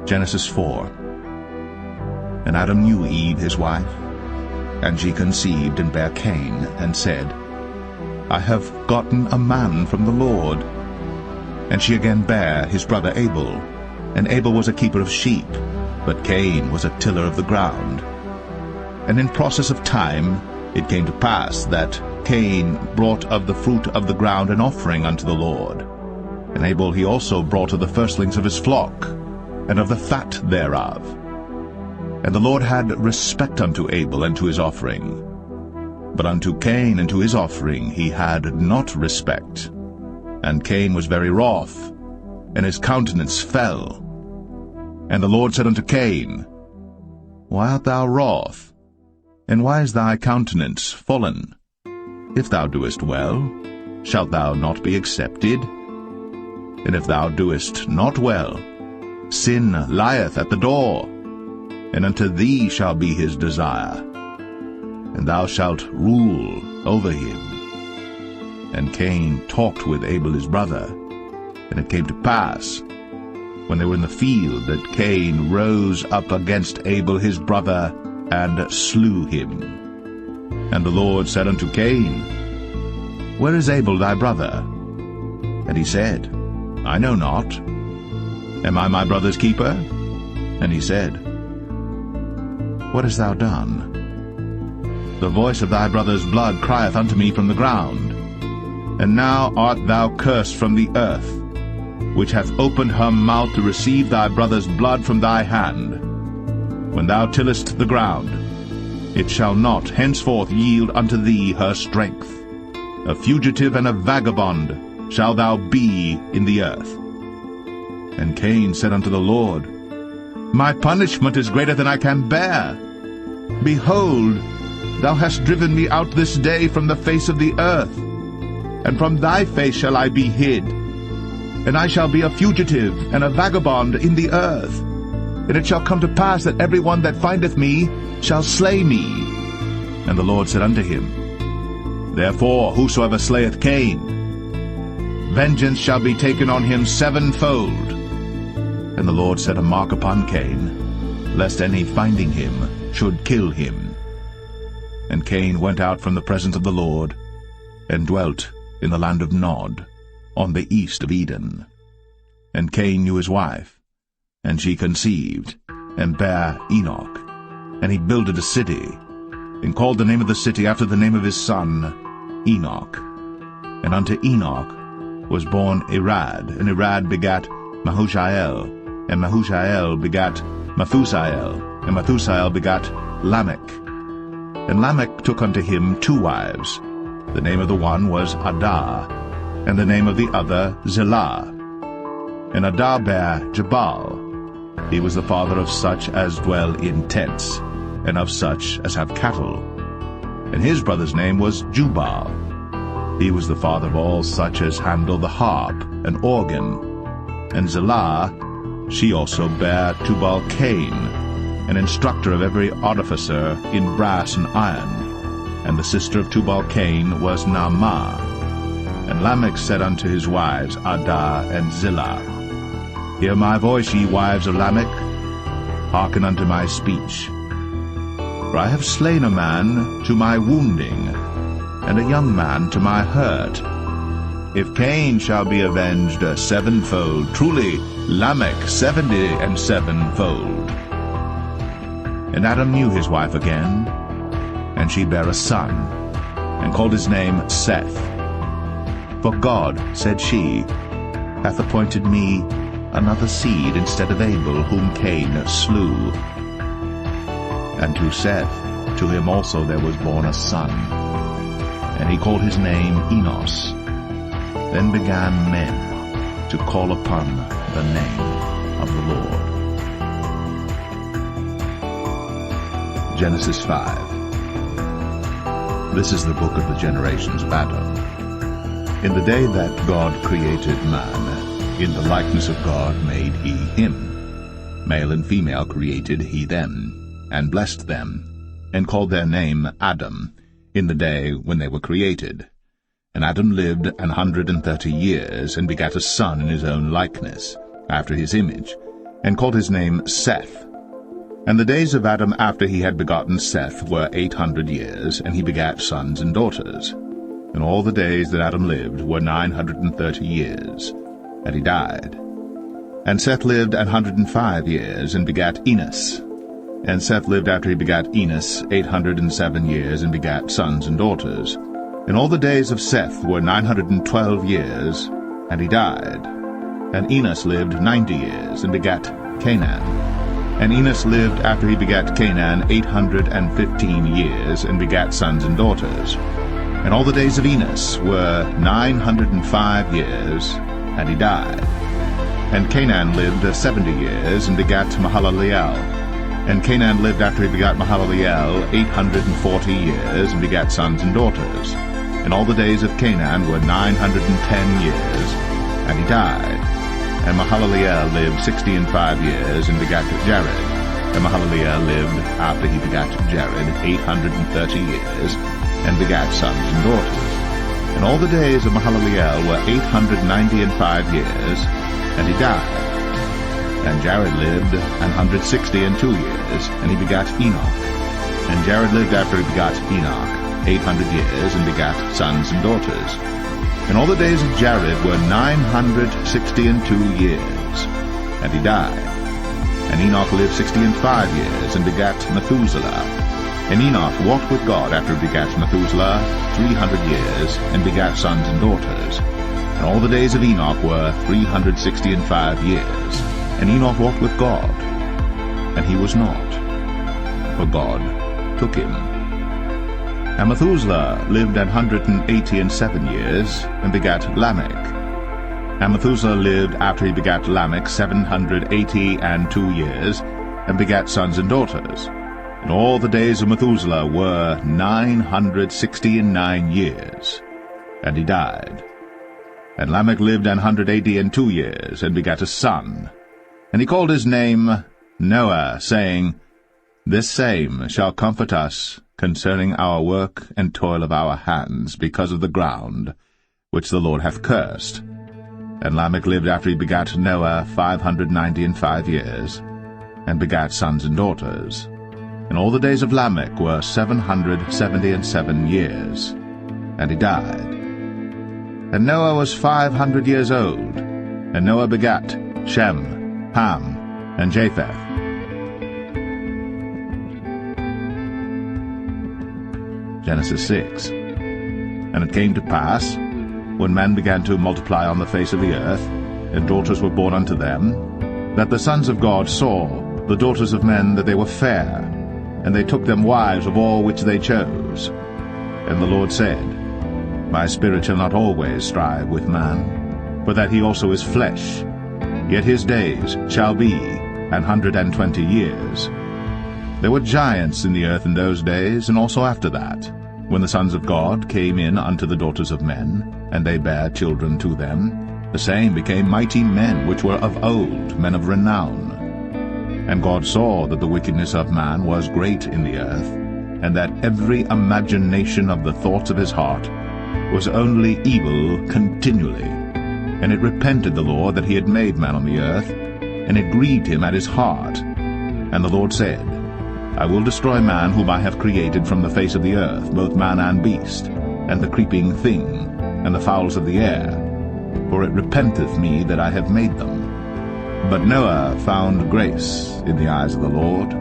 Genesis 4. And Adam knew Eve his wife, and she conceived and bare Cain, and said, I have gotten a man from the Lord. And she again bare his brother Abel, and Abel was a keeper of sheep, but Cain was a tiller of the ground. And in process of time it came to pass that Cain brought of the fruit of the ground an offering unto the Lord. And Abel he also brought of the firstlings of his flock, and of the fat thereof. And the Lord had respect unto Abel and to his offering. But unto Cain and to his offering he had not respect. And Cain was very wroth, and his countenance fell. And the Lord said unto Cain, Why art thou wroth? And why is thy countenance fallen? If thou doest well, shalt thou not be accepted? And if thou doest not well, sin lieth at the door, and unto thee shall be his desire, and thou shalt rule over him. And Cain talked with Abel his brother. And it came to pass, when they were in the field, that Cain rose up against Abel his brother, and slew him. And the Lord said unto Cain, Where is Abel thy brother? And he said, I know not. Am I my brother's keeper? And he said, What hast thou done? The voice of thy brother's blood crieth unto me from the ground. And now art thou cursed from the earth, which hath opened her mouth to receive thy brother's blood from thy hand. When thou tillest the ground, it shall not henceforth yield unto thee her strength. A fugitive and a vagabond shalt thou be in the earth. And Cain said unto the Lord, My punishment is greater than I can bear. Behold, thou hast driven me out this day from the face of the earth, and from thy face shall I be hid. And I shall be a fugitive and a vagabond in the earth. And it shall come to pass that every one that findeth me shall slay me. And the Lord said unto him, Therefore whosoever slayeth Cain, vengeance shall be taken on him sevenfold. And the Lord set a mark upon Cain, lest any finding him should kill him. And Cain went out from the presence of the Lord, and dwelt in the land of Nod, on the east of Eden. And Cain knew his wife, and she conceived, and bare Enoch. And he builded a city, and called the name of the city after the name of his son, Enoch. And unto Enoch was born Irad, and Irad begat Mahushael, and Mahushael begat Methusael, and Methusael begat Lamech. And Lamech took unto him 2 wives. The name of the one was Adah, and the name of the other Zillah. And Adah bare Jabal. He was the father of such as dwell in tents, and of such as have cattle. And his brother's name was Jubal. He was the father of all such as handle the harp and organ. And Zillah, she also bare Tubal-Cain, an instructor of every artificer in brass and iron. And the sister of Tubal-Cain was Naamah. And Lamech said unto his wives, Adah and Zillah, Hear my voice, ye wives of Lamech, hearken unto my speech. For I have slain a man to my wounding, and a young man to my hurt. If Cain shall be avenged sevenfold, truly Lamech 77-fold. And Adam knew his wife again, and she bare a son, and called his name Seth. For God, said she, hath appointed me another seed instead of Abel, whom Cain slew. And to Seth, to him also there was born a son, and he called his name Enos. Then began men to call upon the name of the Lord. Genesis 5. This is the book of the generations of Adam. In the day that God created man, in the likeness of God made he him. Male and female created he them, and blessed them, and called their name Adam, in the day when they were created. And Adam lived 130 years, and begat a son in his own likeness, after his image, and called his name Seth. And the days of Adam after he had begotten Seth were 800 years, and he begat sons and daughters. And all the days that Adam lived were 930 years, and he died. And Seth lived 105 years, and begat Enos. And Seth lived after he begat Enos 807 years, and begat sons and daughters. And all the days of Seth were 912 years, and he died. And Enos lived 90 years, and begat Canaan. And Enos lived after he begat Canaan 815 years, and begat sons and daughters. And all the days of Enos were 905 years, and he died. And Canaan lived 70 years, and begat Mahalaleel. And Canaan lived after he begat Mahalaleel 840 years, and begat sons and daughters. And all the days of Canaan were 910 years, and he died. And Mahalaleel lived 65 years, and begat Jared. And Mahalaleel lived after he begat Jared 830 years, and begat sons and daughters. And all the days of Mahalaleel were 895 years, and he died. And Jared lived 162 years, and he begat Enoch. And Jared lived after he begat Enoch 800 years, and begat sons and daughters. And all the days of Jared were 962 years, and he died. And Enoch lived 65 years, and begat Methuselah. And Enoch walked with God after he begat Methuselah 300 years, and begat sons and daughters. And all the days of Enoch were 365 years. And Enoch walked with God, and he was not, for God took him. And Methuselah lived 187 years, and begat Lamech. And Methuselah lived after he begat Lamech 782 years, and begat sons and daughters. And all the days of Methuselah were 969 years, and he died. And Lamech lived 182 years, and begat a son. And he called his name Noah, saying, This same shall comfort us concerning our work and toil of our hands, because of the ground which the Lord hath cursed. And Lamech lived after he begat Noah 595 years, and begat sons and daughters. And all the days of Lamech were 777 years, and he died. And Noah was 500 years old, and Noah begat Shem, Ham, and Japheth. Genesis 6. And it came to pass, when men began to multiply on the face of the earth, and daughters were born unto them, that the sons of God saw the daughters of men that they were fair, and they took them wives of all which they chose. And the Lord said, My spirit shall not always strive with man, for that he also is flesh. Yet his days shall be 120 years. There were giants in the earth in those days, and also after that, when the sons of God came in unto the daughters of men, and they bare children to them. The same became mighty men, which were of old, men of renown. And God saw that the wickedness of man was great in the earth, and that every imagination of the thoughts of his heart was only evil continually. And it repented the Lord that he had made man on the earth, and it grieved him at his heart. And the Lord said, I will destroy man whom I have created from the face of the earth, both man and beast, and the creeping thing, and the fowls of the air, for it repenteth me that I have made them. But Noah found grace in the eyes of the Lord.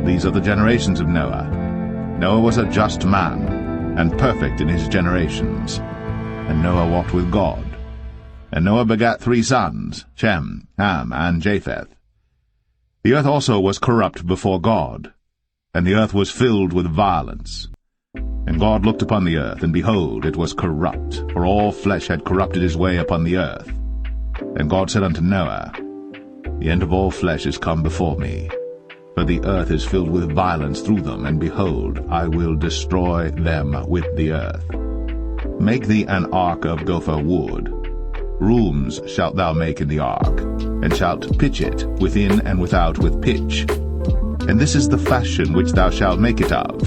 These are the generations of Noah. Noah was a just man, and perfect in his generations. And Noah walked with God. And Noah begat 3 sons, Shem, Ham, and Japheth. The earth also was corrupt before God, and the earth was filled with violence. And God looked upon the earth, and behold, it was corrupt, for all flesh had corrupted his way upon the earth. And God said unto Noah, The end of all flesh is come before me, for the earth is filled with violence through them, and behold, I will destroy them with the earth. Make thee an ark of gopher wood. Rooms shalt thou make in the ark, and shalt pitch it within and without with pitch. And this is the fashion which thou shalt make it of.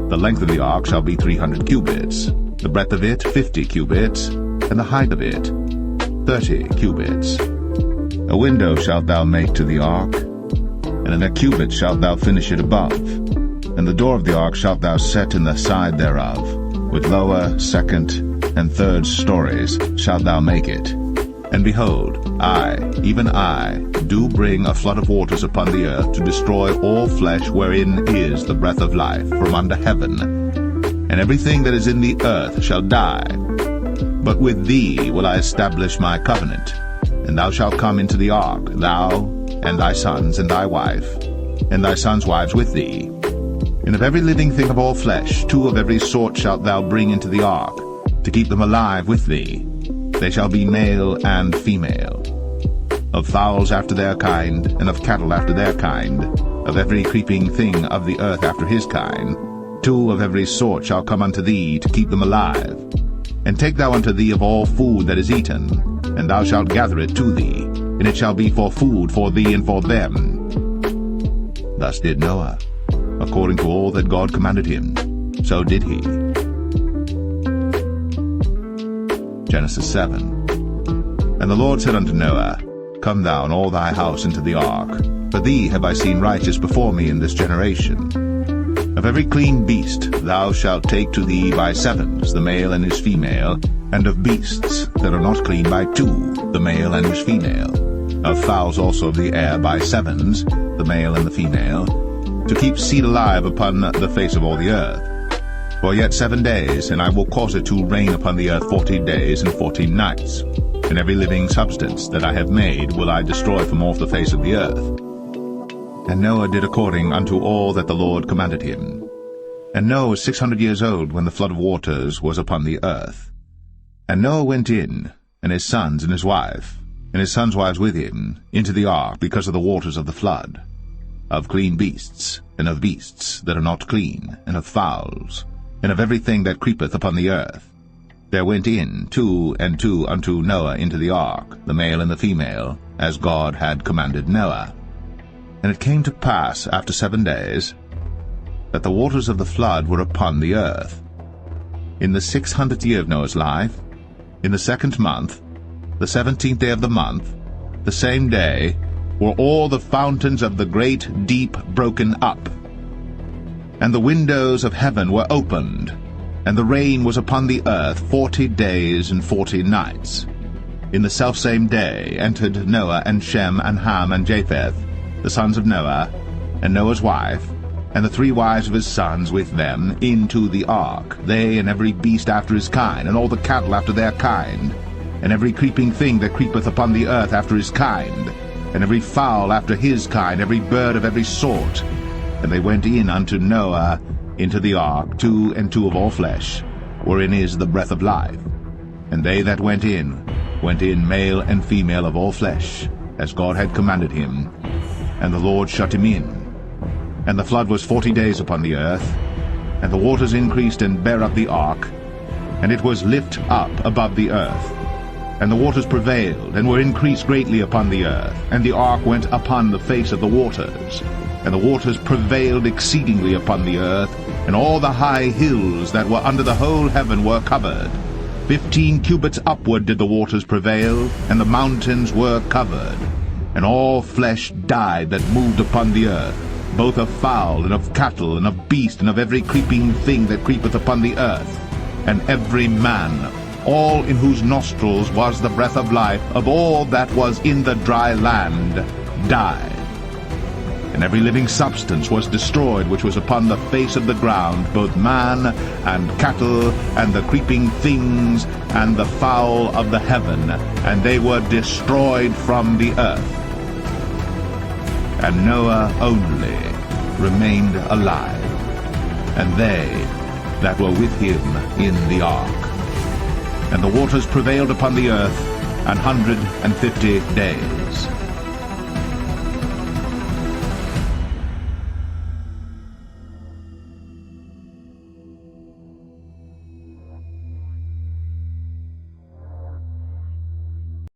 The length of the ark shall be 300 cubits, the breadth of it 50 cubits, and the height of it 30 cubits. A window shalt thou make to the ark, and in a cubit shalt thou finish it above. And the door of the ark shalt thou set in the side thereof. With lower, second, and third stories shalt thou make it. And behold, I, even I, do bring a flood of waters upon the earth to destroy all flesh wherein is the breath of life from under heaven. And everything that is in the earth shall die. But with thee will I establish my covenant. And thou shalt come into the ark, thou, and thy sons, and thy wife, and thy sons' wives with thee. And of every living thing of all flesh, 2 of every sort shalt thou bring into the ark, to keep them alive with thee. They shall be male and female. Of fowls after their kind, and of cattle after their kind, of every creeping thing of the earth after his kind, 2 of every sort shall come unto thee, to keep them alive. And take thou unto thee of all food that is eaten, and thou shalt gather it to thee, and it shall be for food for thee and for them. Thus did Noah, according to all that God commanded him, so did he. Genesis 7. And the Lord said unto Noah, Come thou and all thy house into the ark, for thee have I seen righteous before me in this generation. Of every clean beast thou shalt take to thee by 7s, the male and his female, and of beasts that are not clean by 2, the male and his female. Of fowls also of the air by 7s, the male and the female, to keep seed alive upon the face of all the earth. For yet 7 days, and I will cause it to rain upon the earth 40 days and 14 nights. And every living substance that I have made will I destroy from off the face of the earth. And Noah did according unto all that the Lord commanded him. And Noah was 600 years old when the flood of waters was upon the earth. And Noah went in, and his sons and his wife, and his sons' wives with him, into the ark because of the waters of the flood, of clean beasts, and of beasts that are not clean, and of fowls, and of everything that creepeth upon the earth. There went in 2 and 2 unto Noah into the ark, the male and the female, as God had commanded Noah. And it came to pass after 7 days, that the waters of the flood were upon the earth. In the 600th year of Noah's life, in the 2nd month, the 17th day of the month, the same day, were all the fountains of the great deep broken up. And the windows of heaven were opened, and the rain was upon the earth 40 days and 40 nights. In the selfsame day entered Noah and Shem and Ham and Japheth, the sons of Noah, and Noah's wife, and the 3 wives of his sons with them, into the ark, they and every beast after his kind, and all the cattle after their kind, and every creeping thing that creepeth upon the earth after his kind, and every fowl after his kind, every bird of every sort. And they went in unto Noah into the ark, 2 and 2 of all flesh, wherein is the breath of life. And they that went in male and female of all flesh, as God had commanded him. And the Lord shut him in. And the flood was 40 days upon the earth, and the waters increased and bare up the ark, and it was lift up above the earth. And the waters prevailed, and were increased greatly upon the earth, and the ark went upon the face of the waters. And the waters prevailed exceedingly upon the earth, and all the high hills that were under the whole heaven were covered. 15 cubits upward did the waters prevail, and the mountains were covered. And all flesh died that moved upon the earth, both of fowl, and of cattle, and of beast, and of every creeping thing that creepeth upon the earth. And every man, all in whose nostrils was the breath of life, of all that was in the dry land, died. And every living substance was destroyed which was upon the face of the ground, both man and cattle, and the creeping things, and the fowl of the heaven, and they were destroyed from the earth. And Noah only remained alive, and they that were with him in the ark. And the waters prevailed upon the earth 150 days.